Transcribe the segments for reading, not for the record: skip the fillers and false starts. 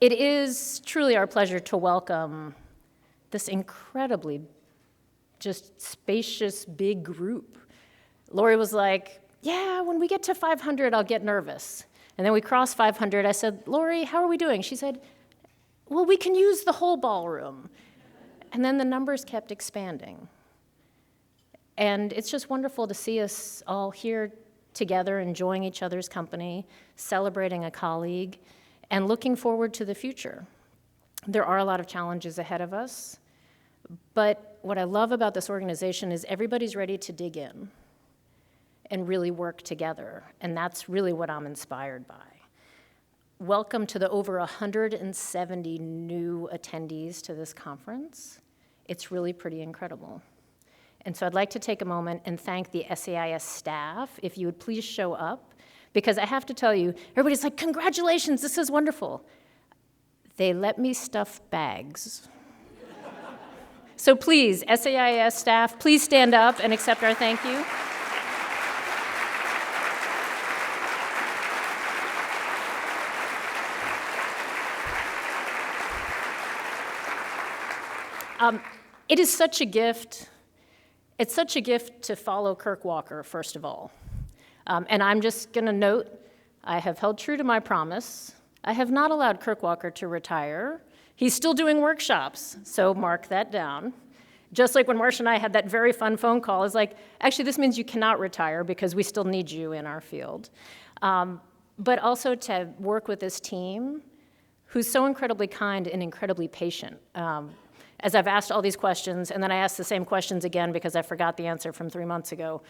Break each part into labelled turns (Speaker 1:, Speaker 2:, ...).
Speaker 1: It is truly our pleasure to welcome this incredibly just spacious, big group. Lori was like, yeah, when we get to 500, I'll get nervous. And then we crossed 500. I said, Lori, how are we doing? She said, well, we can use the whole ballroom. And then the numbers kept expanding. And it's just wonderful to see us all here together, enjoying each other's company, celebrating a colleague, and looking forward to the future. There are a lot of challenges ahead of us, but what I love about this organization is everybody's ready to dig in and really work together, and that's really what I'm inspired by. Welcome to the over 170 new attendees to this conference. It's really pretty incredible. And so I'd like to take a moment and thank the SAIS staff. If you would please show up, because I have to tell you, everybody's like, congratulations, this is wonderful. They let me stuff bags. So please, SAIS staff, please stand up and accept our thank you. It is such a gift. It's such a gift to follow Kirk Walker, first of all. And I'm just going to note, I have held true to my promise. I have not allowed Kirk Walker to retire. He's still doing workshops, so mark that down. Just like when Marcia and I had that very fun phone call, it's like, actually, this means you cannot retire because we still need you in our field. But also to work with this team who's so incredibly kind and incredibly patient. As I've asked all these questions, and then I asked the same questions again because I forgot the answer from 3 months ago,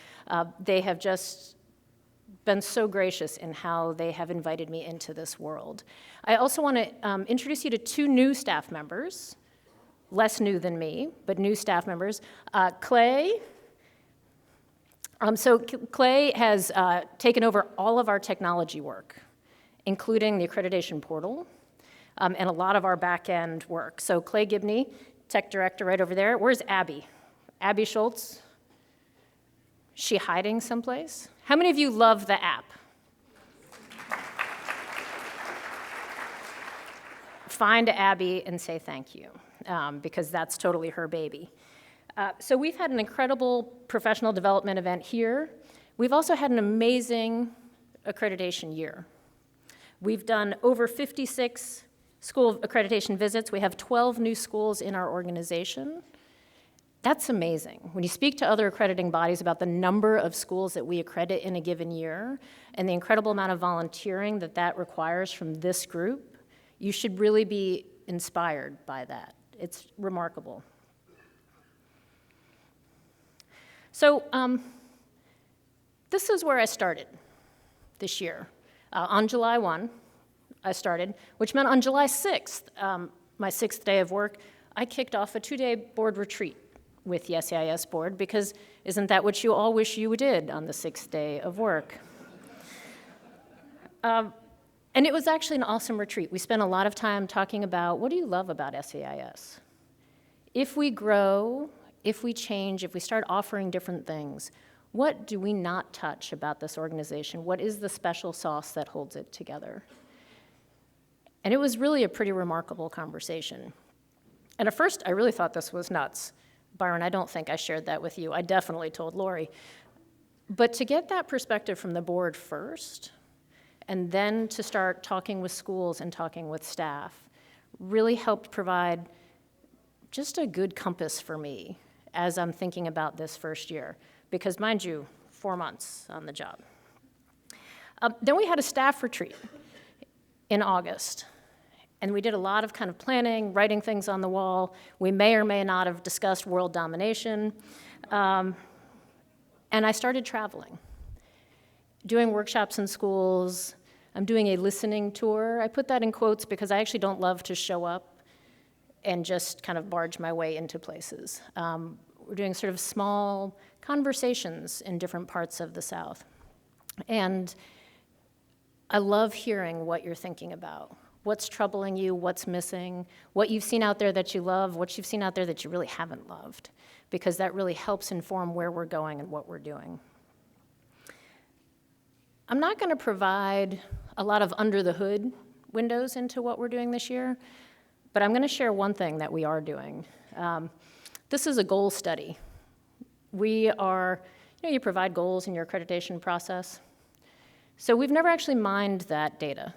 Speaker 1: they have just been so gracious in how they have invited me into this world. I also want to introduce you to 2 new staff members, less new than me, but new staff members. Clay. So Clay has taken over all of our technology work, including the accreditation portal, and a lot of our back-end work. So Clay Gibney, tech director right over there. Where's Abby? Abby Schultz? She hiding someplace? How many of you love the app? Find Abby and say thank you, because that's totally her baby. So we've had an incredible professional development event here. We've also had an amazing accreditation year. We've done over 56 school accreditation visits. We have 12 new schools in our organization. That's amazing. When you speak to other accrediting bodies about the number of schools that we accredit in a given year and the incredible amount of volunteering that that requires from this group, you should really be inspired by that. It's remarkable. So this is where I started this year. On July 1, I started, which meant on July 6th, my 6th day of work, I kicked off a 2-day board retreat with the SAIS board, because isn't that what you all wish you did on the 6th day of work? And it was actually an awesome retreat. We spent a lot of time talking about, what do you love about SAIS? If we grow, if we change, if we start offering different things, what do we not touch about this organization? What is the special sauce that holds it together? And it was really a pretty remarkable conversation. And at first, I really thought this was nuts. Byron, I don't think I shared that with you. I definitely told Lori. But to get that perspective from the board first, and then to start talking with schools and talking with staff, really helped provide just a good compass for me as I'm thinking about this first year. Because mind you, 4 months on the job. Then we had a staff retreat in August. And we did a lot of kind of planning, writing things on the wall. We may or may not have discussed world domination. And I started traveling, doing workshops in schools. I'm doing a listening tour. I put that in quotes because I actually don't love to show up and just kind of barge my way into places. We're doing sort of small conversations in different parts of the South. And I love hearing what you're thinking about. What's troubling you, what's missing, what you've seen out there that you love, what you've seen out there that you really haven't loved, because that really helps inform where we're going and what we're doing. I'm not going to provide a lot of under the hood windows into what we're doing this year, but I'm going to share one thing that we are doing. This is a goal study. We are, you provide goals in your accreditation process. So we've never actually mined that data.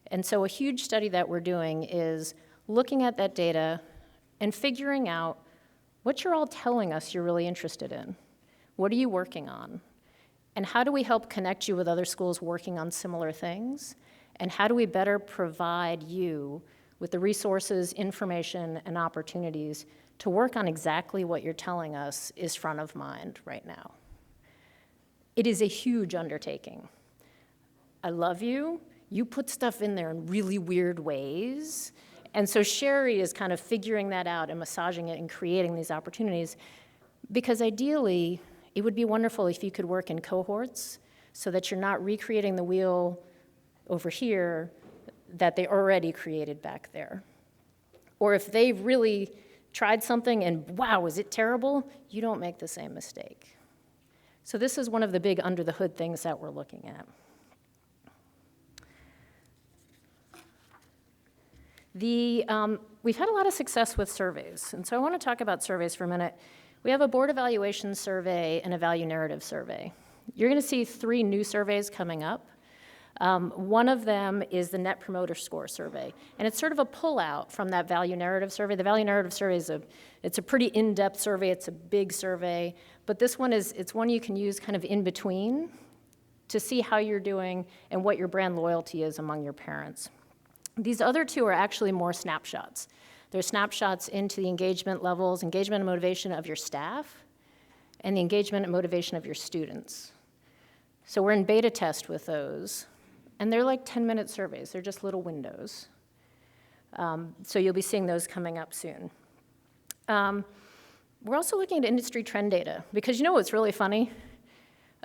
Speaker 1: And so a huge study that we're doing is looking at that data and figuring out what you're all telling us you're really interested in. What are you working on? And how do we help connect you with other schools working on similar things? And how do we better provide you with the resources, information, and opportunities to work on exactly what you're telling us is front of mind right now? It is a huge undertaking. I love you. You put stuff in there in really weird ways. And so Sherry is kind of figuring that out and massaging it and creating these opportunities, because ideally, it would be wonderful if you could work in cohorts so that you're not recreating the wheel over here that they already created back there. Or if they've really tried something and wow, is it terrible, you don't make the same mistake. So this is one of the big under the hood things that we're looking at. We've had a lot of success with surveys, and so I want to talk about surveys for a minute. We have a board evaluation survey and a value narrative survey. You're going to see 3 new surveys coming up. One of them is the Net Promoter Score survey, and it's sort of a pullout from that value narrative survey. The value narrative survey is it's a pretty in-depth survey. It's a big survey, but this one it's one you can use kind of in between to see how you're doing and what your brand loyalty is among your parents. These other 2 are actually more snapshots. They're snapshots into the engagement levels, engagement and motivation of your staff, and the engagement and motivation of your students. So we're in beta test with those, and they're like 10-minute surveys. They're just little windows. So you'll be seeing those coming up soon. We're also looking at industry trend data, because you know what's really funny?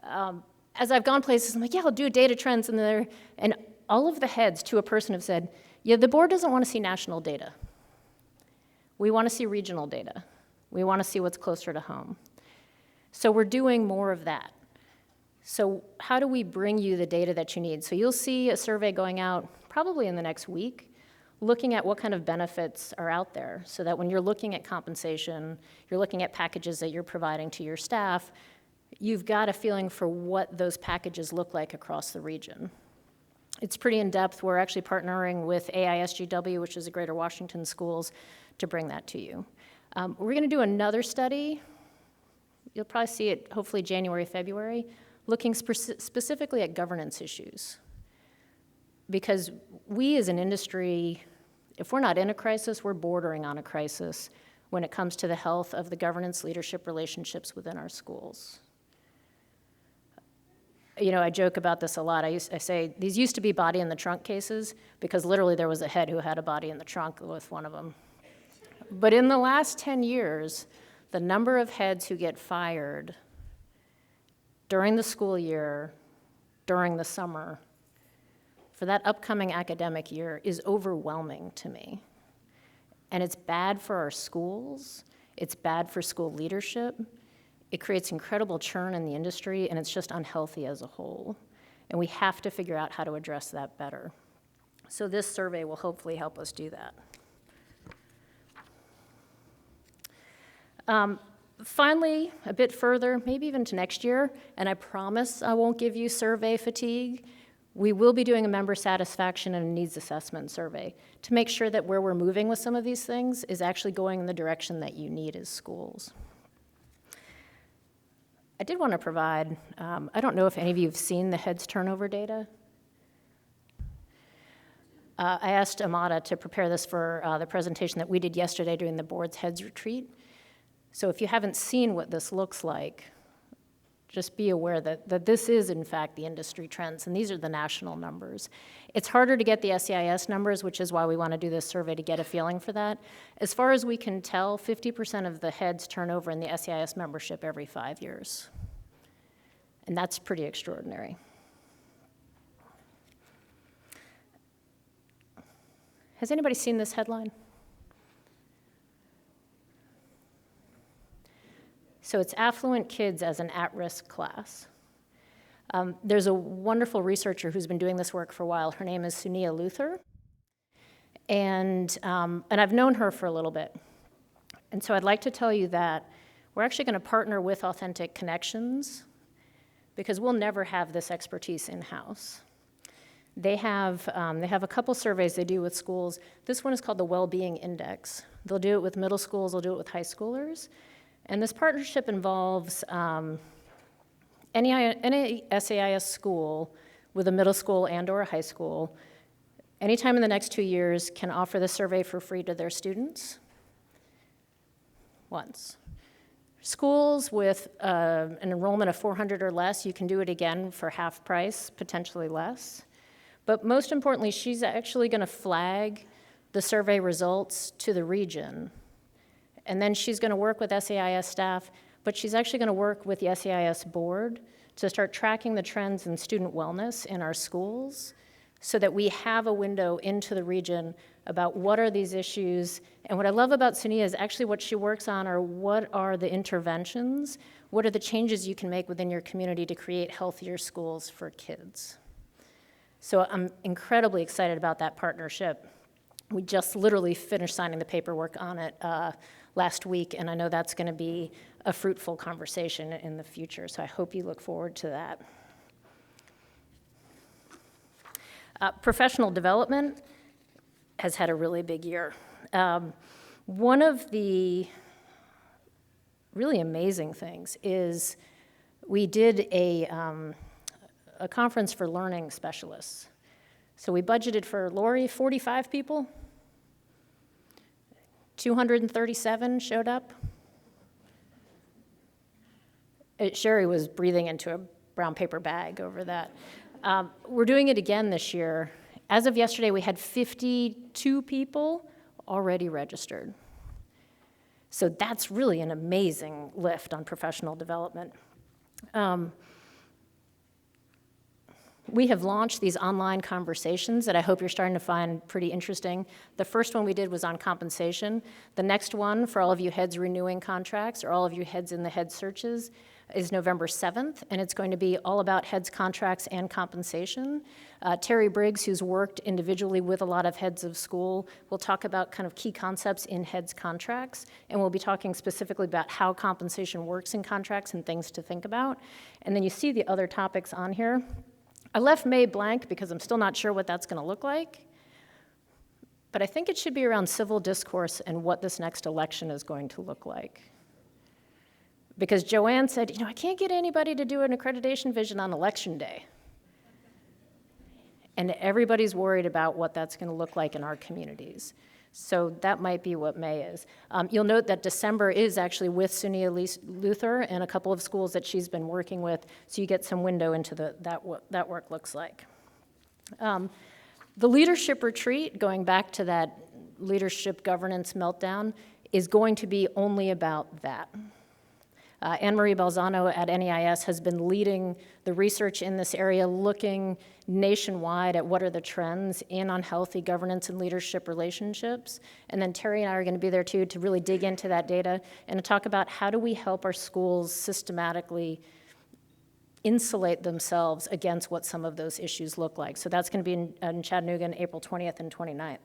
Speaker 1: As I've gone places, I'm like, yeah, I'll do data trends, and all of the heads to a person have said, yeah, the board doesn't want to see national data. We want to see regional data. We want to see what's closer to home. So we're doing more of that. So how do we bring you the data that you need? So you'll see a survey going out probably in the next week, looking at what kind of benefits are out there, so that when you're looking at compensation, you're looking at packages that you're providing to your staff, you've got a feeling for what those packages look like across the region. It's pretty in-depth. We're actually partnering with AISGW, which is the Greater Washington Schools, to bring that to you. We're going to do another study. You'll probably see it hopefully January, February, looking specifically at governance issues. Because we as an industry, if we're not in a crisis, we're bordering on a crisis when it comes to the health of the governance leadership relationships within our schools. You know, I joke about this a lot. I say these used to be body in the trunk cases, because literally there was a head who had a body in the trunk with one of them. But in the last 10 years, the number of heads who get fired during the school year, during the summer, for that upcoming academic year is overwhelming to me. And it's bad for our schools. It's bad for school leadership. It creates incredible churn in the industry, and it's just unhealthy as a whole. And we have to figure out how to address that better. So this survey will hopefully help us do that. Finally, a bit further, maybe even to next year, and I promise I won't give you survey fatigue, we will be doing a member satisfaction and a needs assessment survey to make sure that where we're moving with some of these things is actually going in the direction that you need as schools. I did want to provide, I don't know if any of you have seen the heads turnover data. I asked Amada to prepare this for the presentation that we did yesterday during the board's heads retreat. So if you haven't seen what this looks like, just be aware that this is, in fact, the industry trends, and these are the national numbers. It's harder to get the SAIS numbers, which is why we want to do this survey to get a feeling for that. As far as we can tell, 50% of the heads turn over in the SAIS membership every 5 years. And that's pretty extraordinary. Has anybody seen this headline? So it's affluent kids as an at-risk class. There's a wonderful researcher who's been doing this work for a while. Her name is Sunia Luther, and I've known her for a little bit. And so I'd like to tell you that we're actually going to partner with Authentic Connections because we'll never have this expertise in-house. They have a couple surveys they do with schools. This one is called the WellBeing Index. They'll do it with middle schools, they'll do it with high schoolers. And this partnership involves any SAIS school with a middle school and or a high school, anytime in the next 2 years, can offer the survey for free to their students once. Schools with an enrollment of 400 or less, you can do it again for half price, potentially less. But most importantly, she's actually going to flag the survey results to the region. And then she's going to work with SAIS staff, but she's actually going to work with the SAIS board to start tracking the trends in student wellness in our schools so that we have a window into the region about what are these issues. And what I love about Sunia is actually what she works on are what are the interventions, what are the changes you can make within your community to create healthier schools for kids. So I'm incredibly excited about that partnership. We just literally finished signing the paperwork on it last week, and I know that's going to be a fruitful conversation in the future, so I hope you look forward to that. Professional development has had a really big year. One of the really amazing things is we did a conference for learning specialists. So we budgeted for, Lori, 45 people. 237 showed up. Sherry was breathing into a brown paper bag over that. We're doing it again this year. As of yesterday, we had 52 people already registered. So that's really an amazing lift on professional development. We have launched these online conversations that I hope you're starting to find pretty interesting. The first one we did was on compensation. The next one, for all of you heads renewing contracts or all of you heads in the head searches, is November 7th, and it's going to be all about heads contracts and compensation. Terry Briggs, who's worked individually with a lot of heads of school, will talk about kind of key concepts in heads contracts, and we'll be talking specifically about how compensation works in contracts and things to think about. And then you see the other topics on here. I left May blank because I'm still not sure what that's going to look like, but I think it should be around civil discourse and what this next election is going to look like. Because Joanne said, I can't get anybody to do an accreditation vision on election day. And everybody's worried about what that's going to look like in our communities. So that might be what May is. You'll note that December is actually with Sunia Luther and a couple of schools that she's been working with, so you get some window into that work looks like. The leadership retreat, going back to that leadership governance meltdown, is going to be only about that. Anne-Marie Balzano at NEIS has been leading the research in this area, looking nationwide at what are the trends in unhealthy governance and leadership relationships. And then Terry and I are going to be there too to really dig into that data and to talk about how do we help our schools systematically insulate themselves against what some of those issues look like. So that's going to be in Chattanooga on April 20th and 29th.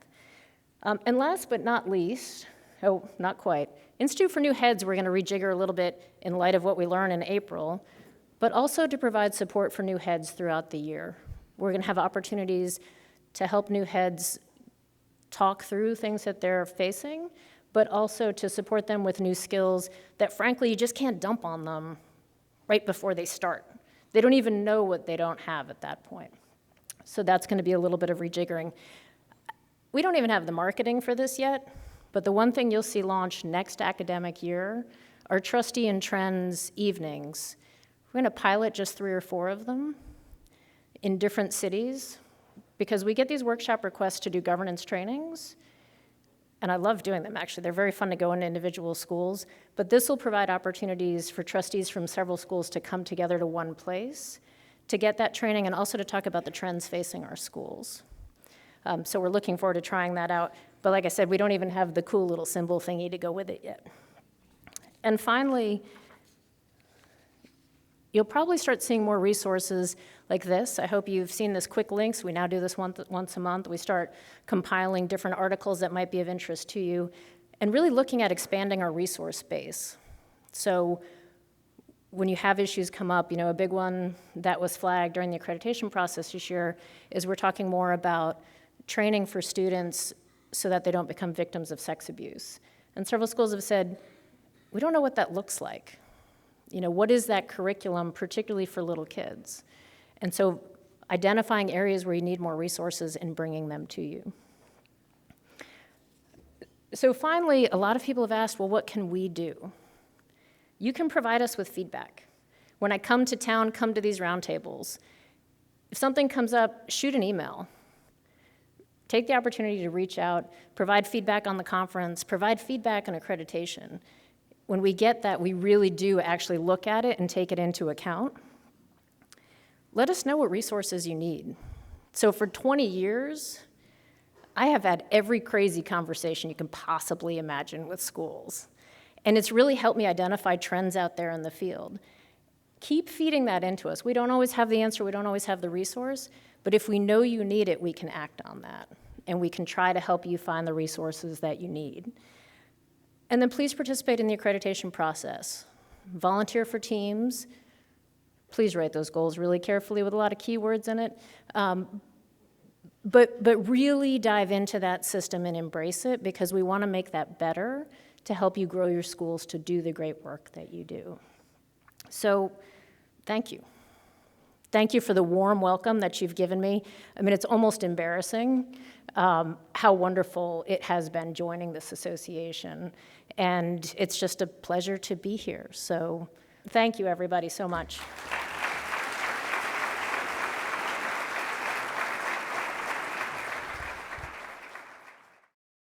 Speaker 1: And last but not least, oh, not quite. Institute for New Heads, we're going to rejigger a little bit in light of what we learn in April, but also to provide support for new heads throughout the year. We're going to have opportunities to help new heads talk through things that they're facing, but also to support them with new skills that, frankly, you just can't dump on them right before they start. They don't even know what they don't have at that point. So that's going to be a little bit of rejiggering. We don't even have the marketing for this yet. But the one thing you'll see launch next academic year are Trustee and Trends evenings. We're going to pilot just 3 or 4 of them in different cities because we get these workshop requests to do governance trainings, and I love doing them, actually. They're very fun to go into individual schools, but this will provide opportunities for trustees from several schools to come together to one place to get that training and also to talk about the trends facing our schools. So we're looking forward to trying that out. But like I said, we don't even have the cool little symbol thingy to go with it yet. And finally, you'll probably start seeing more resources like this. I hope you've seen this quick links. We now do this once a month. We start compiling different articles that might be of interest to you and really looking at expanding our resource base. So when you have issues come up, a big one that was flagged during the accreditation process this year is we're talking more about training for students so that they don't become victims of sex abuse. And several schools have said, we don't know what that looks like. What is that curriculum, particularly for little kids? And so identifying areas where you need more resources and bringing them to you. So finally, a lot of people have asked, well, what can we do? You can provide us with feedback. When I come to town, come to these roundtables. If something comes up, shoot an email. Take the opportunity to reach out, provide feedback on the conference, provide feedback on accreditation. When we get that, we really do actually look at it and take it into account. Let us know what resources you need. So for 20 years, I have had every crazy conversation you can possibly imagine with schools. And it's really helped me identify trends out there in the field. Keep feeding that into us. We don't always have the answer, we don't always have the resource, but if we know you need it, we can act on that. And we can try to help you find the resources that you need. And then please participate in the accreditation process. Volunteer for teams. Please write those goals really carefully with a lot of keywords in it. But really dive into that system and embrace it, because we want to make that better to help you grow your schools to do the great work that you do. So thank you. Thank you for the warm welcome that you've given me. I mean, it's almost embarrassing how wonderful it has been joining this association. And it's just a pleasure to be here. So thank you, everybody, so much.